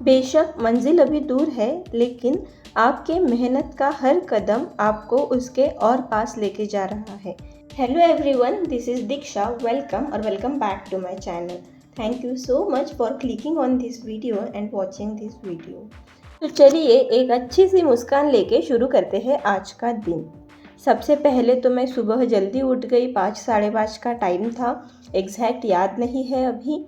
बेशक मंजिल अभी दूर है, लेकिन आपके मेहनत का हर कदम आपको उसके और पास लेके जा रहा है। Hello everyone, this is Diksha. Welcome back to my channel. Thank you so much for clicking on this video and watching this video. तो चलिए एक अच्छी सी मुस्कान लेके शुरू करते हैं आज का दिन। सबसे पहले तो मैं सुबह जल्दी उठ गई, 5 साढ़े 5 का टाइम था, एग्जैक्ट याद नहीं है अभी।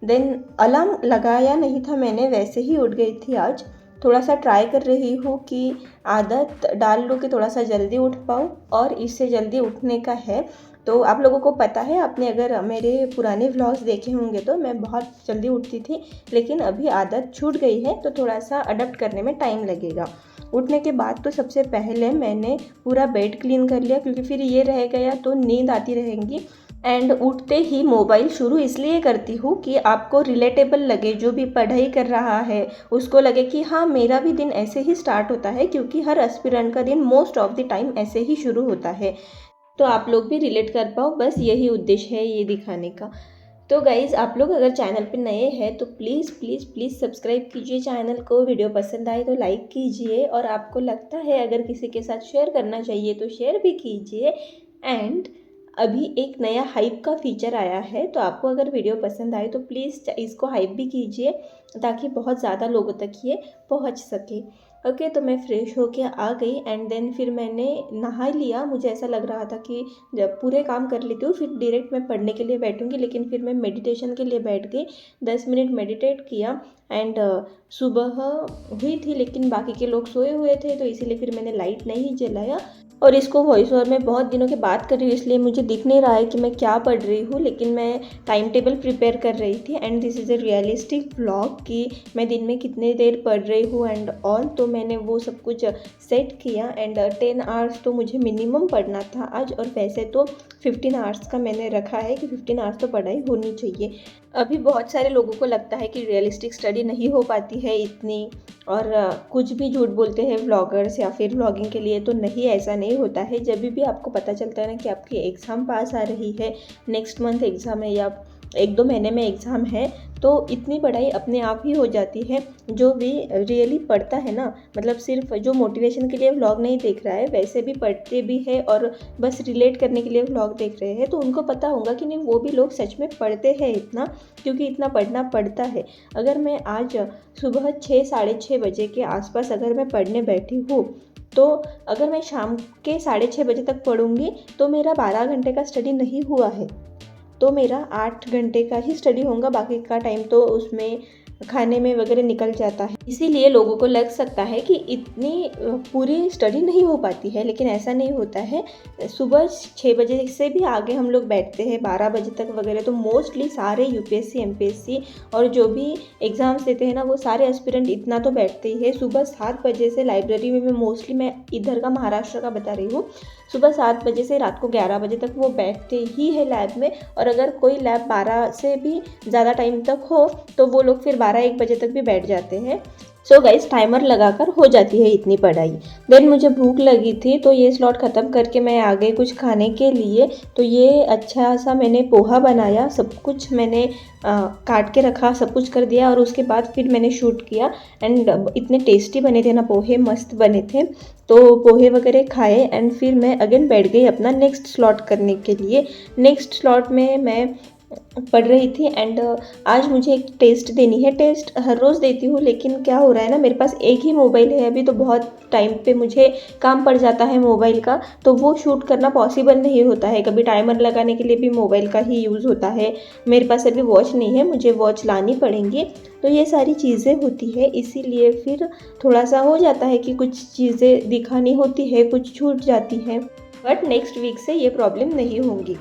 देन अलार्म लगाया नहीं था मैंने, वैसे ही उठ गई थी आज। थोड़ा सा ट्राई कर रही हूँ कि आदत डाल लूँ कि थोड़ा सा जल्दी उठ पाऊँ, और इससे जल्दी उठने का है तो आप लोगों को पता है, आपने अगर मेरे पुराने व्लॉग्स देखे होंगे तो मैं बहुत जल्दी उठती थी, लेकिन अभी आदत छूट गई है तो थोड़ा सा अडप्ट करने में टाइम लगेगा। उठने के बाद तो सबसे पहले मैंने पूरा बेड क्लीन कर लिया, क्योंकि फिर ये रह गया तो नींद आती रहेंगी। एंड उठते ही मोबाइल शुरू इसलिए करती हूँ कि आपको रिलेटेबल लगे, जो भी पढ़ाई कर रहा है उसको लगे कि हाँ मेरा भी दिन ऐसे ही स्टार्ट होता है, क्योंकि हर एस्पिरेंट का दिन मोस्ट ऑफ द टाइम ऐसे ही शुरू होता है, तो आप लोग भी रिलेट कर पाओ, बस यही उद्देश्य है ये दिखाने का। तो गाइज़, आप लोग अगर चैनल पे नए हैं तो प्लीज़ प्लीज़ प्लीज़ सब्सक्राइब कीजिए चैनल को। वीडियो पसंद आए तो लाइक कीजिए, और आपको लगता है अगर किसी के साथ शेयर करना चाहिए तो शेयर भी कीजिए। एंड अभी एक नया हाइप का फीचर आया है, तो आपको अगर वीडियो पसंद आए तो प्लीज़ इसको हाइप भी कीजिए, ताकि बहुत ज़्यादा लोगों तक ये पहुंच सके। ओके, तो मैं फ्रेश होके आ गई एंड देन फिर मैंने नहा लिया। मुझे ऐसा लग रहा था कि जब पूरे काम कर लेती हूँ फिर डायरेक्ट मैं पढ़ने के लिए बैठूंगी, लेकिन फिर मैं मेडिटेशन के लिए बैठ गई। 10 मिनट मेडिटेट किया एंड सुबह हुई थी, लेकिन बाकी के लोग सोए हुए थे, तो इसीलिए फिर मैंने लाइट नहीं जलाया। और इसको वॉइस ओवर में बहुत दिनों के बाद कर रही हूँ, इसलिए मुझे दिख नहीं रहा है कि मैं क्या पढ़ रही हूँ, लेकिन मैं टाइम टेबल प्रिपेयर कर रही थी। And this is a realistic vlog कि मैं दिन में कितने देर पढ़ रही हूँ एंड ऑल, तो मैंने वो सब कुछ सेट किया। एंड 10 आवर्स तो मुझे मिनिमम पढ़ना था आज, और वैसे तो 15 आवर्स का मैंने रखा है कि 15 आवर्स तो पढ़ाई होनी चाहिए। अभी बहुत सारे लोगों को लगता है कि रियलिस्टिक स्टडी नहीं हो पाती है इतनी, और कुछ भी झूठ बोलते हैं व्लॉगर्स या फिर व्लॉगिंग के लिए, तो नहीं, ऐसा नहीं होता है। जब भी आपको पता चलता है ना कि आपकी एग्ज़ाम पास आ रही है, नेक्स्ट मंथ एग्ज़ाम है या 1-2 महीने में एग्ज़ाम है, तो इतनी पढ़ाई अपने आप ही हो जाती है। जो भी रियली पढ़ता है ना, मतलब सिर्फ जो मोटिवेशन के लिए व्लॉग नहीं देख रहा है, वैसे भी पढ़ते भी है और बस रिलेट करने के लिए व्लॉग देख रहे हैं, तो उनको पता होगा कि नहीं, वो भी लोग सच में पढ़ते हैं इतना, क्योंकि इतना पढ़ना पड़ता है। अगर मैं आज सुबह 6 साढ़े 6 बजे के आसपास अगर मैं पढ़ने बैठी हूँ, तो अगर मैं शाम के 6:30 बजे तक पढ़ूंगी तो मेरा 12 घंटे का स्टडी नहीं हुआ है, तो मेरा 8 घंटे का ही स्टडी होगा। बाकी का टाइम तो उसमें खाने में वगैरह निकल जाता है। इसीलिए लोगों को लग सकता है कि इतनी पूरी स्टडी नहीं हो पाती है, लेकिन ऐसा नहीं होता है। सुबह 6 बजे से भी आगे हम लोग बैठते हैं, 12 बजे तक वगैरह, तो मोस्टली सारे यूपीएससी एमपीएससी और जो भी एग्ज़ाम्स देते हैं ना, वो सारे एस्पिरेंट इतना तो बैठते ही है। सुबह 7 बजे से लाइब्रेरी में मोस्टली, मैं इधर का महाराष्ट्र का बता रही हूँ, सुबह 7 बजे से रात को 11 बजे तक वो बैठते ही है लैब में। और अगर कोई लैब 12 से भी ज़्यादा टाइम तक हो तो वो लोग फिर 12-1 बजे तक भी बैठ जाते हैं। सो गाइस, टाइमर लगाकर हो जाती है इतनी पढ़ाई। देन मुझे भूख लगी थी, तो ये स्लॉट ख़त्म करके मैं आ गई कुछ खाने के लिए। तो ये अच्छा सा मैंने पोहा बनाया, सब कुछ मैंने काट के रखा, सब कुछ कर दिया, और उसके बाद फिर मैंने शूट किया। एंड इतने टेस्टी बने थे ना पोहे, मस्त बने थे। तो पोहे वगैरह खाए एंड फिर मैं अगेन बैठ गई अपना नेक्स्ट स्लॉट करने के लिए। नेक्स्ट स्लॉट में मैं पढ़ रही थी एंड आज मुझे एक टेस्ट देनी है। टेस्ट हर रोज़ देती हूँ, लेकिन क्या हो रहा है ना, मेरे पास एक ही मोबाइल है अभी, तो बहुत टाइम पे मुझे काम पड़ जाता है मोबाइल का, तो वो शूट करना पॉसिबल नहीं होता है। कभी टाइमर लगाने के लिए भी मोबाइल का ही यूज़ होता है। मेरे पास अभी वॉच नहीं है, मुझे वॉच लानी पड़ेंगी, तो ये सारी चीज़ें होती है, इसीलिए फिर थोड़ा सा हो जाता है कि कुछ चीज़ें दिखानी होती है, कुछ छूट जाती है। बट नेक्स्ट वीक से ये प्रॉब्लम नहीं होंगी।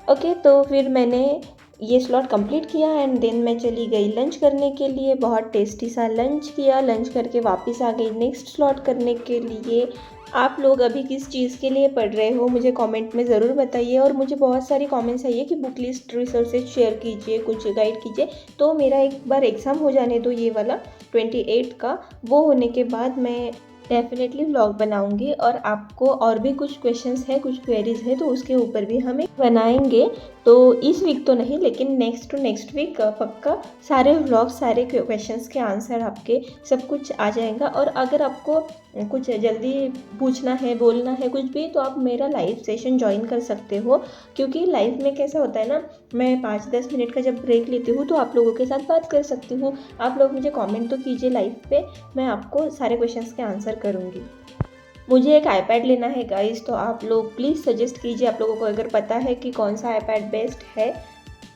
ओके, तो फिर मैंने ये स्लॉट कंप्लीट किया एंड देन मैं चली गई लंच करने के लिए। बहुत टेस्टी सा लंच किया, लंच करके वापस आ गई नेक्स्ट स्लॉट करने के लिए। आप लोग अभी किस चीज़ के लिए पढ़ रहे हो मुझे कमेंट में ज़रूर बताइए, और मुझे बहुत सारी कमेंट्स आई है कि बुक लिस्ट रिसोर्सेज शेयर कीजिए, कुछ गाइड कीजिए। तो मेरा एक बार एग्ज़ाम हो जाने दो, ये वाला 28 का, वो होने के बाद मैं डेफिनेटली व्लॉग बनाऊंगी और आपको और भी कुछ क्वेश्चंस है, कुछ क्वेरीज है तो उसके ऊपर भी हम एक बनाएंगे। तो इस वीक तो नहीं लेकिन नेक्स्ट टू नेक्स्ट वीक पक्का सारे व्लॉग, सारे क्वेश्चंस के आंसर आपके सब कुछ आ जाएगा। और अगर आपको कुछ जल्दी पूछना है, बोलना है कुछ भी, तो आप मेरा लाइव सेशन ज्वाइन कर सकते हो। क्योंकि लाइव में कैसा होता है ना, मैं 5-10 मिनट का जब ब्रेक लेती हूँ तो आप लोगों के साथ बात कर सकती हूँ। आप लोग मुझे कमेंट तो कीजिए लाइव पे, मैं आपको सारे क्वेश्चंस के आंसर करूँगी। मुझे एक आईपैड लेना है गाइस, तो आप लोग प्लीज़ सजेस्ट कीजिए। आप लोगों को अगर पता है कि कौन सा आईपैड बेस्ट है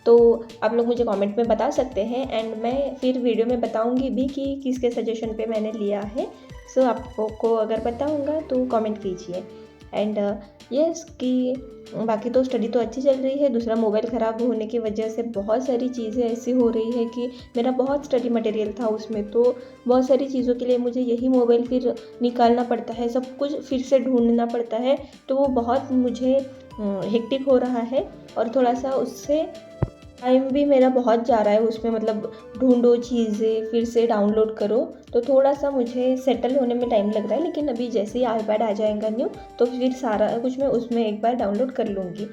तो आप लोग मुझे कमेंट में बता सकते हैं, एंड मैं फिर वीडियो में बताऊंगी भी कि किसके सजेशन पे मैंने लिया है। सो आपको अगर पता होगा तो कमेंट कीजिए। एंड यस कि बाकी तो स्टडी तो अच्छी चल रही है। दूसरा, मोबाइल ख़राब होने की वजह से बहुत सारी चीज़ें ऐसी हो रही है कि मेरा बहुत स्टडी मटेरियल था उसमें, तो बहुत सारी चीज़ों के लिए मुझे यही मोबाइल फिर निकालना पड़ता है, सब कुछ फिर से ढूंढना पड़ता है। तो वो बहुत मुझे हेक्टिक हो रहा है और थोड़ा सा उससे टाइम भी मेरा बहुत जा रहा है उसमें, मतलब ढूंढो चीज़ें, फिर से डाउनलोड करो, तो थोड़ा सा मुझे सेटल होने में टाइम लग रहा है। लेकिन अभी जैसे ही आईपैड आ जाएगा न्यू, तो फिर सारा कुछ मैं उसमें एक बार डाउनलोड कर लूँगी।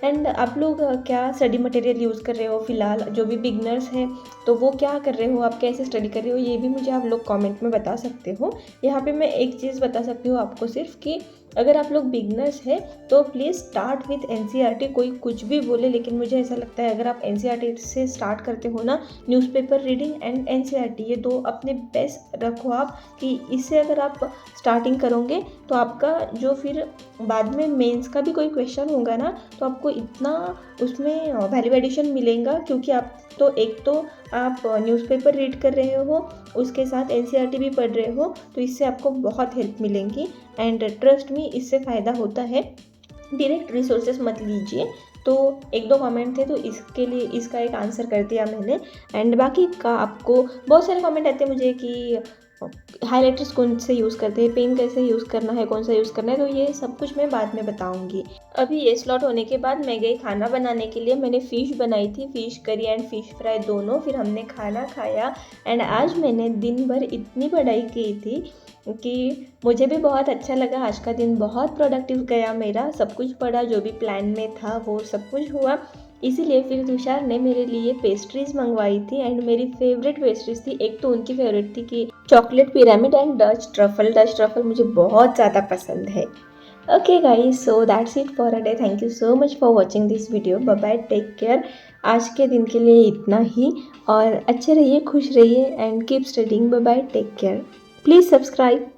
एंड आप लोग क्या स्टडी मटेरियल यूज़ कर रहे हो फ़िलहाल, जो भी बिगनर्स हैं तो वो क्या कर रहे हो, आप कैसे स्टडी कर रहे हो, ये भी मुझे आप लोग कमेंट में बता सकते हो। यहाँ पे मैं एक चीज़ बता सकती हूँ आपको सिर्फ कि अगर आप लोग बिगनर्स हैं तो प्लीज़ स्टार्ट विथ एनसीईआरटी। कोई कुछ भी बोले, लेकिन मुझे ऐसा लगता है अगर आप एनसीईआरटी से स्टार्ट करते हो ना, न्यूज़पेपर रीडिंग एंड एनसीईआरटी, ये दो अपने बेस्ट रखो आप, कि इससे अगर आप स्टार्टिंग करोगे तो आपका जो फिर बाद में मेंस का भी कोई क्वेश्चन होगा ना, तो आपको इतना उसमें वैल्यू एडिशन मिलेगा। क्योंकि आप तो एक तो आप न्यूज़पेपर रीड कर रहे हो, उसके साथ एनसीईआरटी भी पढ़ रहे हो, तो इससे आपको बहुत हेल्प मिलेंगी। एंड ट्रस्ट मी, इससे फ़ायदा होता है। डायरेक्ट रिसोर्सेज मत लीजिए। तो 1-2 कमेंट थे तो इसके लिए इसका एक आंसर कर दिया मैंने। एंड बाकी का आपको बहुत सारे कमेंट आते हैं मुझे कि हाइलाइटर्स कौन से यूज़ करते हैं, पेन कैसे यूज़ करना है, कौन सा यूज़ करना है, तो ये सब कुछ मैं बाद में बताऊंगी। अभी ये स्लॉट होने के बाद मैं गई खाना बनाने के लिए। मैंने फ़िश बनाई थी, fish curry and fish fry दोनों। फिर हमने खाना खाया एंड आज मैंने दिन भर इतनी पढ़ाई की थी कि मुझे भी बहुत अच्छा लगा। आज का दिन बहुत प्रोडक्टिव गया मेरा, सब कुछ पढ़ा, जो भी प्लान में था वो सब कुछ हुआ। इसीलिए फिर तुषार ने मेरे लिए पेस्ट्रीज़ मंगवाई थी एंड मेरी फेवरेट पेस्ट्रीज़ थी। एक तो उनकी फेवरेट थी कि chocolate pyramid and Dutch truffle. Dutch truffle मुझे बहुत ज़्यादा पसंद है। Okay guys, so that's it for a day. Thank you so much for watching this video. Bye bye, take care. आज के दिन के लिए इतना ही, और अच्छे रहिए, खुश रहिए and keep studying. Bye bye, take care. Please subscribe.